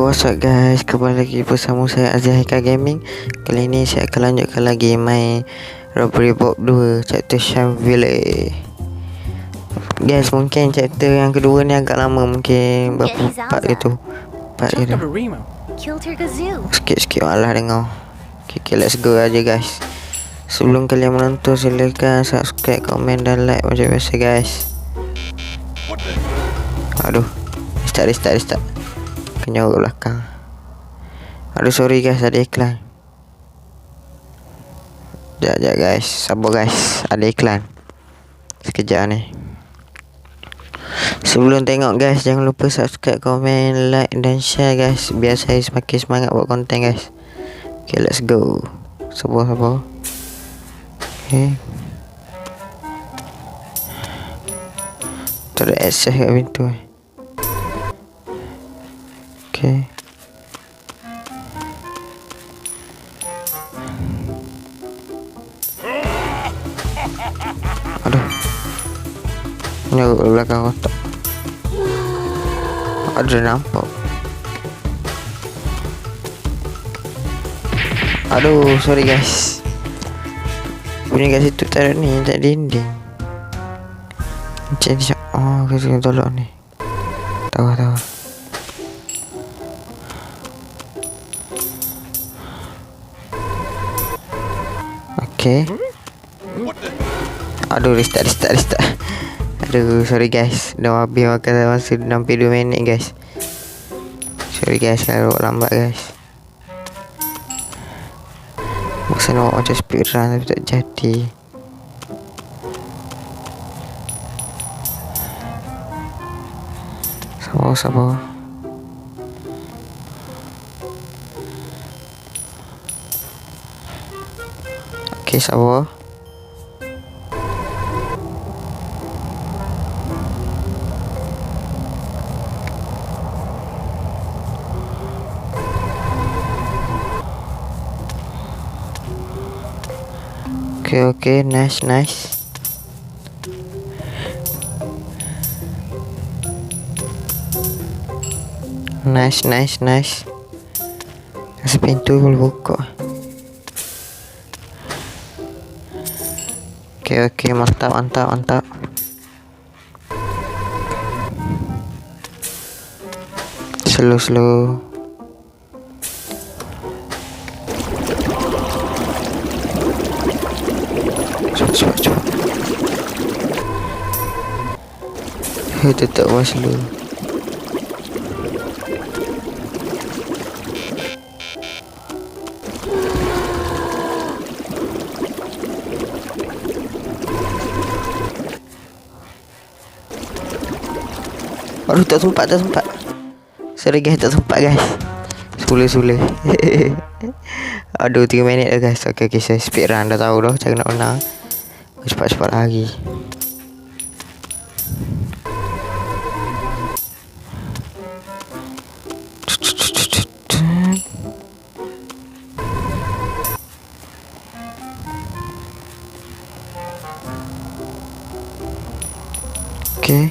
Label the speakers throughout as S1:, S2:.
S1: What's up guys, kembali lagi bersama saya Azhar Haikal Gaming. Kali ini saya akan lanjutkan lagi main Robbery Bob 2 chapter Shamville. Guys, mungkin chapter yang kedua ni agak lama, mungkin berapa part gitu. Part gitu. Sikit-sikit malah dengar. Okay, let's go aja guys. Sebelum kalian menonton, silakan subscribe, komen dan like macam biasa guys. Aduh, restart. Kena ke belakang. Aduh, sorry guys, ada iklan. Sekejap guys, sabar guys, ada iklan. Sekejap ni. Sebelum tengok guys, jangan lupa subscribe, komen, like dan share guys, biar saya semakin semangat buat konten guys. Okay, let's go. Sabar. Okay. Tak ada access kat pintu. Okay. Aduh. Ini ke belakang kotak. Ada nampak. Aduh, sorry guys. Bunyi kat situ tak ada ni, tak dinding. Macam ni. Oh, kasi tolak ni. Tahu. Okay. Aduh, restart. Aduh, sorry guys. Dah habis makan masa 62 minit guys. Sorry guys kalau lambat guys. Maksud nak macam speedrun tapi tak jadi. Sabar. Okay, sabar. Okay, nice. Nice. Kasih pintu boleh buka. Okay, mantap. Slow. Cepat. Tetap slow. Aduh, tak sempat. Sorry guys, tak sempat guys. Sule. Aduh, 3 minit dah guys. Okay, saya speed run, dah tahu dah cara nak menang. Cepat lagi. Okay.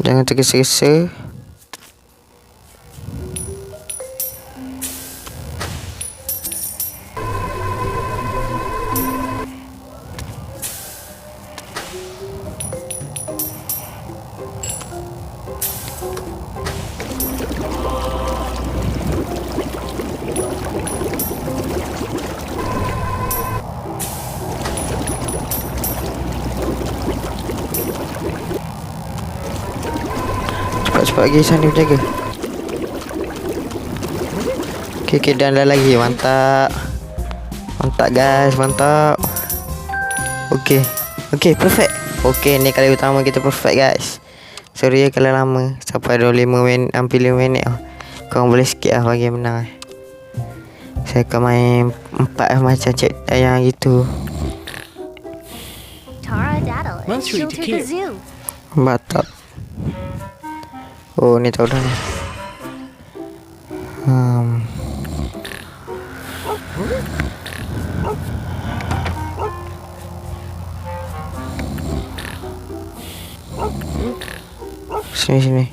S1: Jangan tergesa-gesa. Cepat lagi, sana berjaga. Okay, dan lagi. Mantap guys, mantap. Okay, perfect. Okay, ni kali utama kita perfect guys. Sorry ya kalau lama, sampai 25 minit, hampir 5 minit. Korang boleh skip lah bagi menang. Saya akan main 4 macam cek yang gitu. Batak. Oh, ni tahu dah ni. Sini.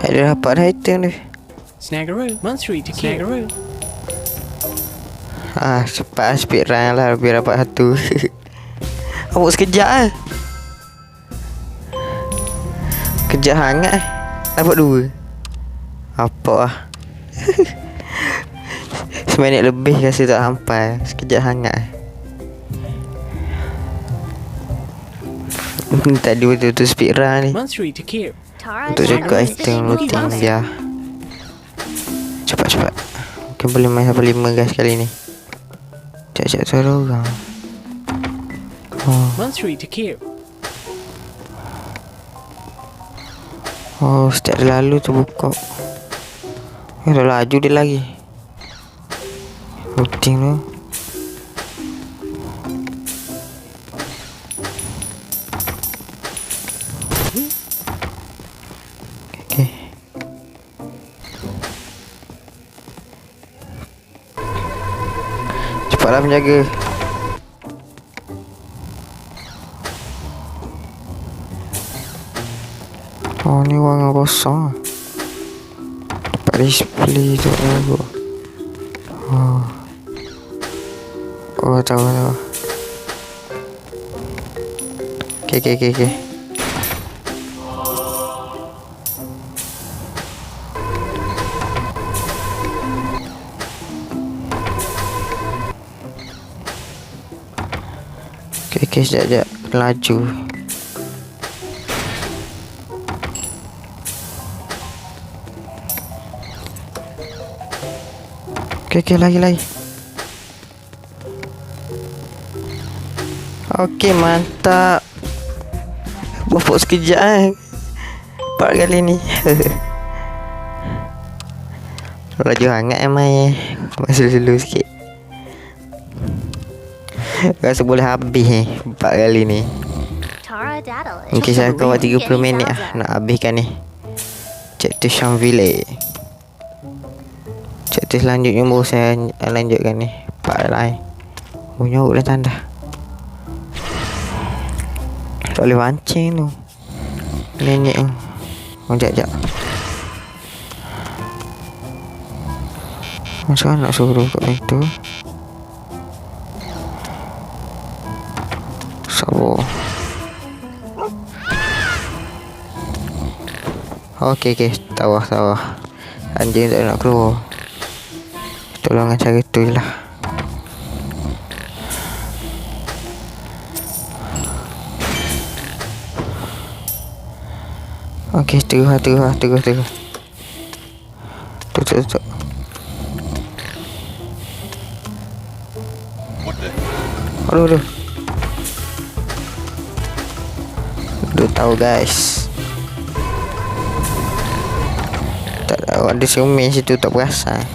S1: Ada dapat item ni.
S2: Snaggeroo. Monster to Snaggeroo.
S1: Cepat speed run lah biar dapat satu. Amuk sekejap Kejap hangat dapat 2. Apa lah. Seminit lebih rasa tak sampai. Sekejap hangat tadi betul-betul speed run ni.
S2: Monster to kill.
S1: Untuk jaga item looting dia. Cepat. Mungkin boleh main sampai 5 guys kali ni. Cak suara orang.
S2: Monster to kill.
S1: Step lalu terbuka. Dah laju dia lagi. Looting tu. Okay. Cepatlah penjaga. Ni warna kosong. Dapat display tu aku. Tahu. Okay. Okay, sekejap laju. Okay, lagi. Okay, mantap. Bopok sekejap 4 kali ni. Laju hangat main. Masih dulu sikit. Rasa boleh habis 4 kali ni. Mungkin saya kawal 30 minit lah nak habiskan ni. Chapter Shamville. Chapter selanjutnya baru saya lanjutkan ni. Part lain. Nyorok dah tanda. Tak boleh pancing tu. Nenek tu. Sekejap. Macam mana nak suruh kat pintu? Sabar. Okay. Tahu. Anjing tak nak keluar. Tolong dengan cara tu lah. Okay, terus. Tutup. Aduh. Udah tahu guys. Tak tahu ada cermin situ tak perasan.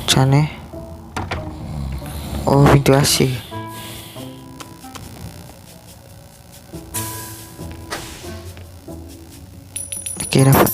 S1: Macam mana? Pintu asing. Okay, dapat.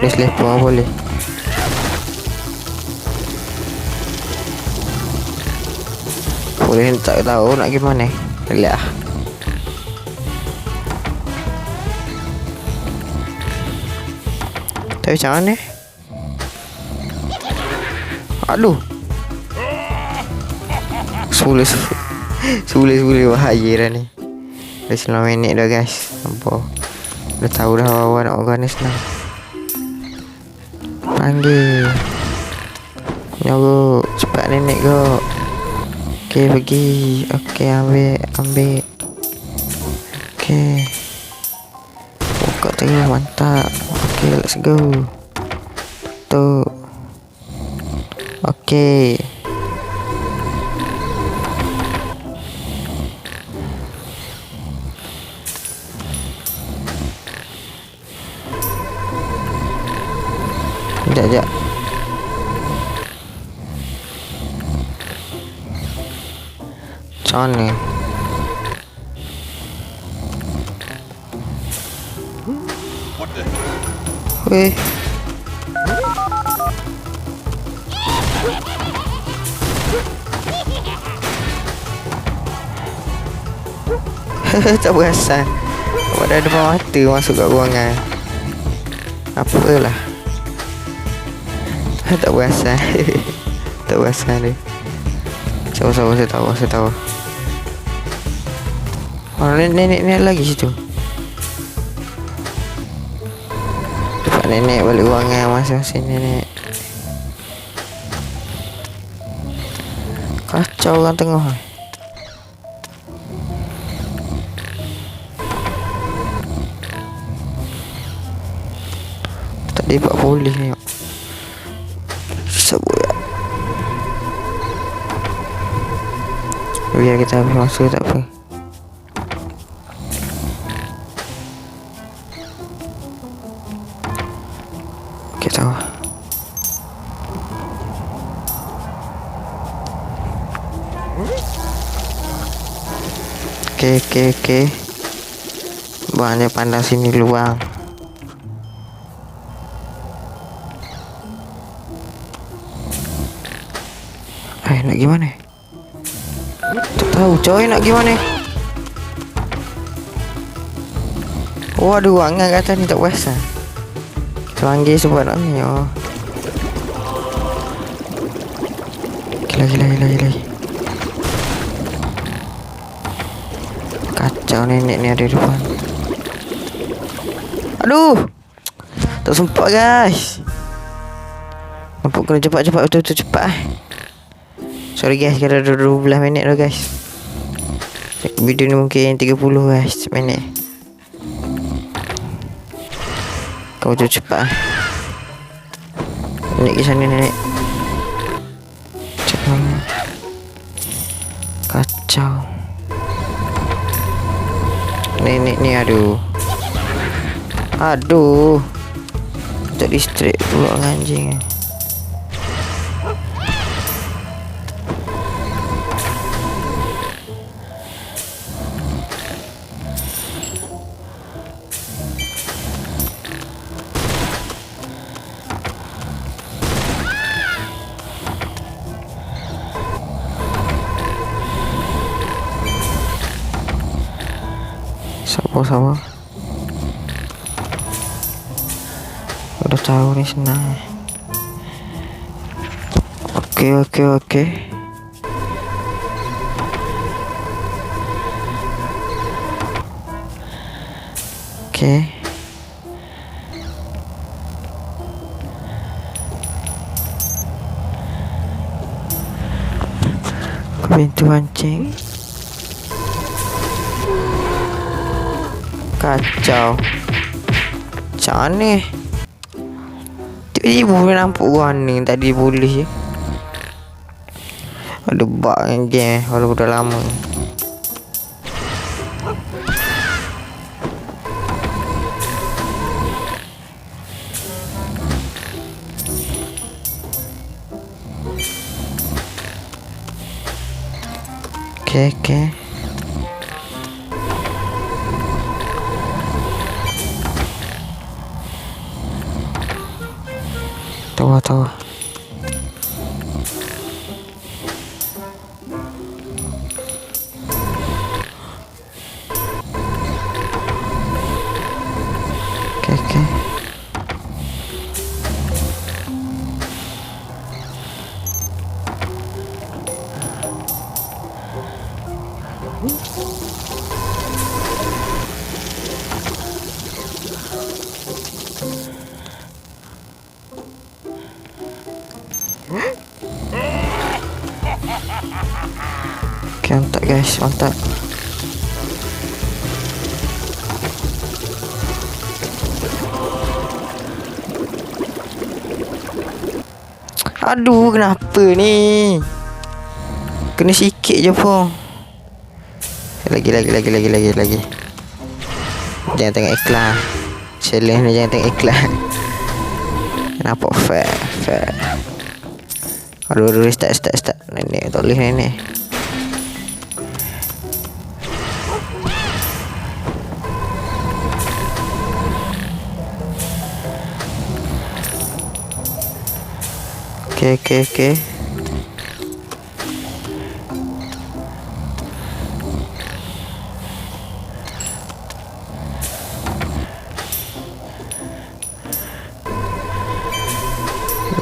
S1: Dia selipar boleh. Boleh tak tahu nak gimana. Lihat. Tapi macam mana? Aduh. Sulit bahaya dah ni. Dah 9 minit dah guys. Nampak. Dah tahu dah awak nak orang ni senang. Panggil. Nyorok. Cepat nenek kau. Okay, pergi. Okay, ambil. Okay. Buka terus, mantap. Okay, let's go. Tuh. Okay. Sekejap. Macam mana? Weh. Tak perasan. Pada depan mata masuk kat ruangan. Apalah. Tak perasan. Tak perasan dia. Sabar, saya tahu. Oh, nenek ni lagi situ. Dapat nenek balik ruangan masing-masing nenek. Kacau orang tengah. Tak dapat polis ni. Sabar ya. Biar kita habis masa tak apa. Kita tahu. Okay. Banyak pandang sini luang. Nak gimana? Tak tahu coy, nak gimana? Oh, ada ruangan kat atas ni, tak puasa. Kita panggil sebab nak ni. Oh. Gila. Kacau nenek ni ada di depan. Aduh. Tak sempat guys. Nampak kena cepat betul-betul cepat. Sorry guys, kalau dah 12 minit dah guys. Video ni mungkin 30 guys minit. Kau tu cepat. Nenek ke sana nenek. Cepat. Kacau. Nenek ni aduh. Tak distract pula dengan anjing. Sabar. Udah tahu ni senang. Oke. Pintu mancing. Kacau. Macam mana? Tiba-tiba boleh nampak warning tadi polis je. Ada bug dengan game walaupun dah lama. Okay. Tahu. Okay. Mantap guys, mantap. Aduh, kenapa ni? Kena sikit je pun. Lagi. Jangan tengok iklan. Challenge ni jangan tengok iklan. Nampak fair. Aduh, start. Nenek, tak boleh nenek. Okay.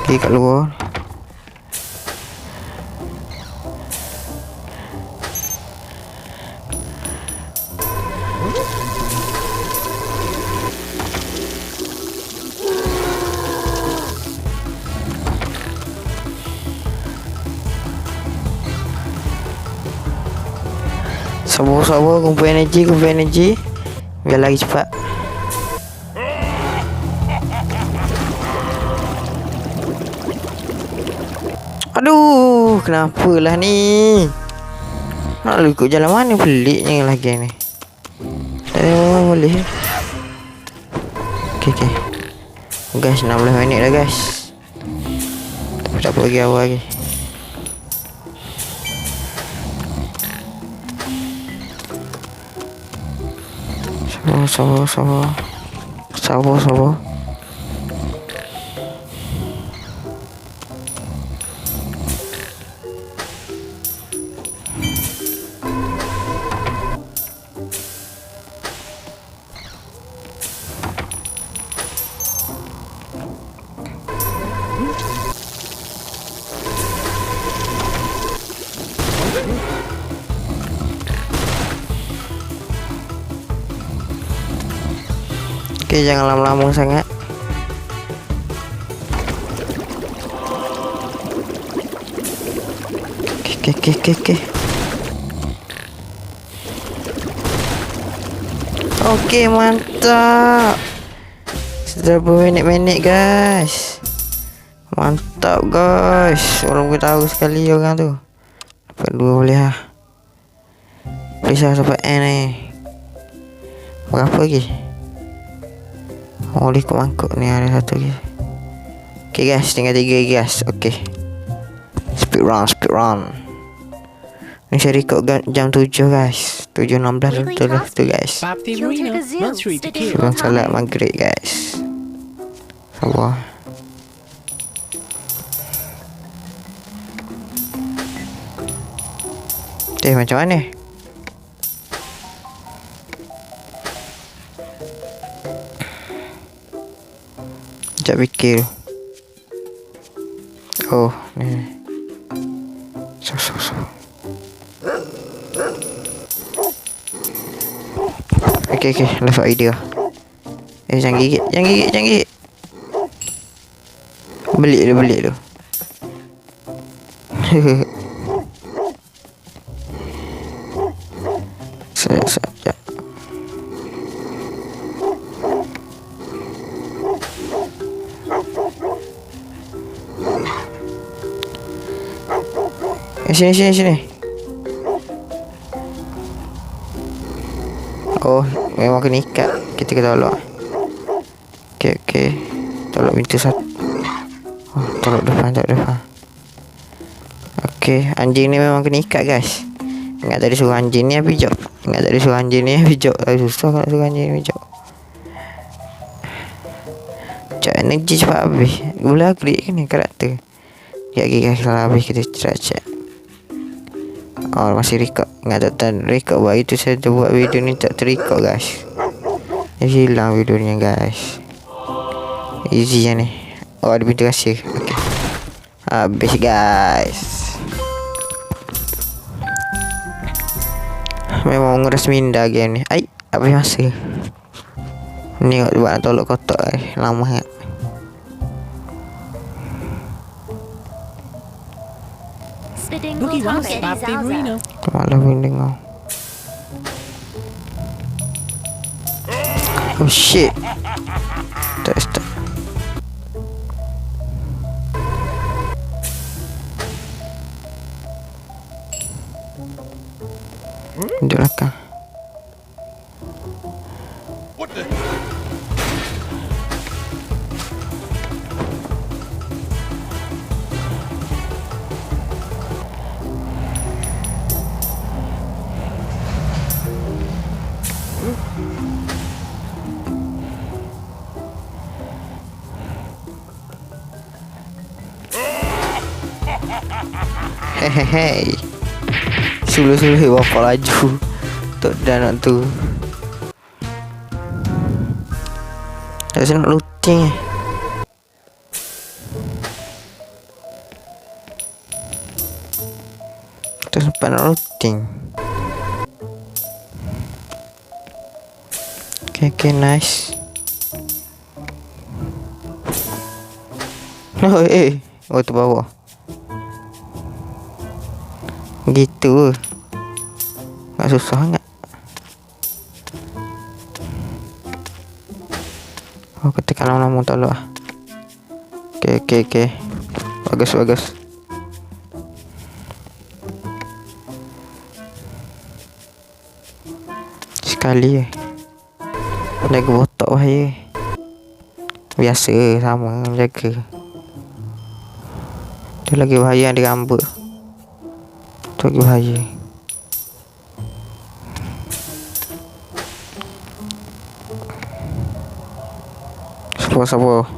S1: Okay, kat luar. Sabar, kumpul energi biar lagi cepat. Aduh, kenapalah ni? Nak lu ikut jalan mana peliknya lagi ni? Boleh. Okay. Guys, 16 minit dah guys. Tak apa lagi awal lagi. Sabar. Okay, jangan lama-lama sangat. Okay. Okay, mantap. Sudah berminit-minit guys. Mantap guys. Orang gue tahu sekali orang tu. Dapat 2 boleh lah. Bisa sampai N ni. Berapa lagi? Boleh mangkuk ni, ada satu lagi. Okay guys, tinggal 3 lagi guys. Okay, speed run. Ni saya record jam 7 guys. 7.16 betul lah tu guys.
S2: Bob the Arena, Monthly to Kill.
S1: Sebelum salat maghrib guys. Sabar. Macam mana? Sekejap fikir. Oh, ni. So. Okay, dapat idea. Jangan gigit. Belik tu. Sekejap. Sini. Oh, memang kena ikat. Kita tolak. Okay. Tolak pintu satu. Oh, tolak depan. Okay, anjing ni memang kena ikat guys. Ingat tadi suruh anjing ni pijak. Susah kalau suruh anjing ni pijak. Cak energi cepat habis. Gula klik ni karakter. Sekejap guys, kalau habis kita cek. Oh, masih record. Ingat tak record buat itu. Saya buat video ni tak terrecord guys. Jadi hilang videonya guys. Easy je ni. Oh, ada pintu rahsia. Okay, habis guys. Memang nguras minda game ni. Habis masa. Ni buat nak tolak kotak lama sangat.
S2: Boogie Wonder's Bob the Arena.
S1: Malah pun dengar. Oh shit. Tak. Di belakang. Hehehe. Suluh-suluh bapak laju. Tok dan tu. Saya nak looting. Terus sempat nak looting. Okay, nice. Oh, oh tu bawah. Gitu. Tak susah sangat. Oh, ketika lama-lama tak lah. Okay. Bagus. Sekali jaga botak bahaya. Biasa sama jaga. Dia lagi bahaya di rambut. Tu lagi bahaya. Sabar.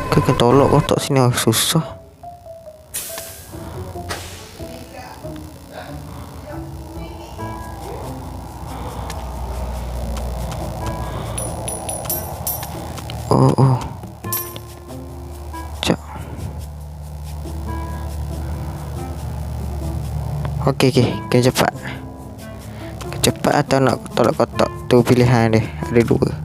S1: Kena tolak kotak sini susah. Oh. Cak. Okay. Kena cepat. Atau nak tolak kotak. Tu pilihan dia. Ada dua.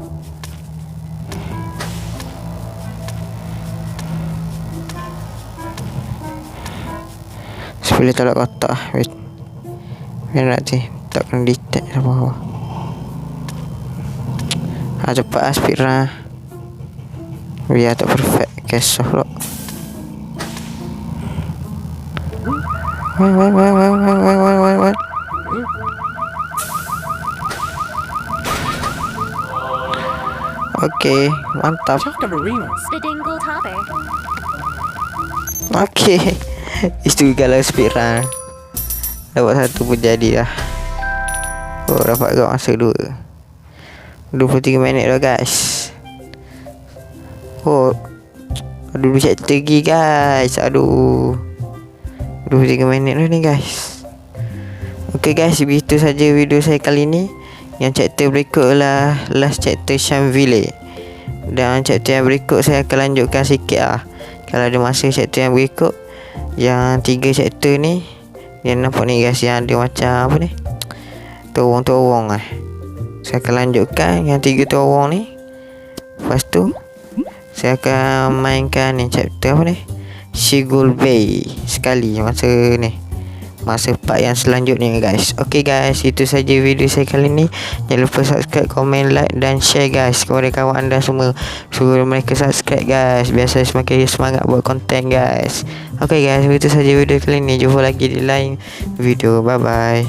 S1: Sebelum tolak kotak. Biar nanti tak kena detect apa-apa. Cepat speed run. Biar tak perfect. Cash off pula. What? Okay, mantap.
S2: Spedingle topper.
S1: Okay. Itu kalau speed run. Dapat satu pun jadi lah. Oh, dapat kau masa 23 minit dah guys. Oh, aduh chapter lagi guys. Aduh, 23 minit dah ni guys. Okay guys, begitu saja video saya kali ni. Yang chapter berikut lah last chapter Shamville. Dan chapter yang berikut saya akan lanjutkan sikit lah. Kalau ada masa chapter yang berikut. Yang 3 chapter ni, yang nampak ni guys, yang ada macam apa ni, terowong lah. Saya akan lanjutkan yang 3 terowong ni. Lepas tu saya akan mainkan ni chapter apa ni, Shigul Bay sekali masa part yang selanjutnya guys. Okay guys, itu saja video saya kali ni. Jangan lupa subscribe, komen, like dan share guys kepada kawan anda semua. Suruh mereka subscribe guys, biar saya semakin semangat buat konten guys. Okay guys, itu saja video kali ni. Jumpa lagi di lain video. Bye bye.